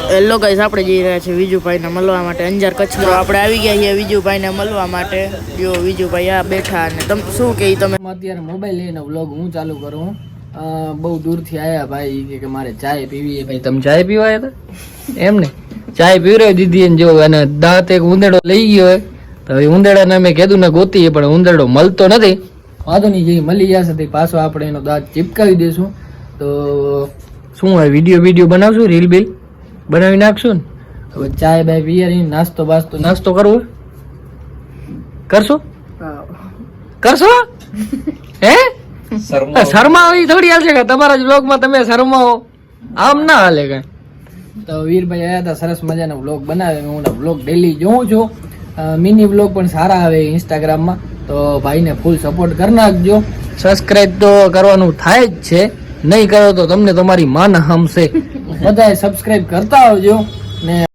Hello guys, આપણે જઈ રહ્યા છીએ વિજુભાઈને મળવા માટે અંજાર કચ્છમાં. આપણે આવી ગયા છીએ વિજુભાઈને મળવા માટે. જો વિજુભાઈ આ બેઠા અને તમે શું કહે તમે? અત્યારે મોબાઈલ લઈને વ્લોગ હું ચાલુ કરું. બહુ દૂરથી આવ્યા ભાઈ કે મારે ચાય પીવી. ભાઈ તમે ચાય પીવા આવ્યા હતા એમ ને? ચાય પીવરાવી દીધી ને જો અને દાંત એક ઉંદેડો લઈ ગયો હોય તો હવે ઉંદેડાને અમે કીધું ને ગોતીએ પણ ઉંદેડો મળતો નથી. વાંધો નહીં, જે મળી જશે તે પાછો આપણે એનો દાંત ચીપકાવી દઈશું. તો શું હોય, વિડીયો બનાવશું, રીલ બીલ બનાવી નાખશું ને. હવે ચાય બાય પીએ, નાસ્તો કરવો કરશો હે? શર્મા આવી થોડી હાલશે કે તમારા જ વ્લોગમાં તમે શર્માઓ, આમ ના હાલે કઈ. તો વીરભાઈ આવ્યા હતા, સરસ મજાનો વ્લોગ બનાવે. હું વ્લોગ ડેલી જોઉં છું. મિની વ્લોગ પણ સારા આવે ઇન્સ્ટાગ્રામમાં. તો ભાઈને ફૂલ સપોર્ટ કરી નાખજો. સબસ્ક્રાઇબ તો કરવાનું થાય જ છે, નહીં કરો તો તમને તમારી માન હમશે. બધાએ સબસ્ક્રાઇબ કરતા આવજો ને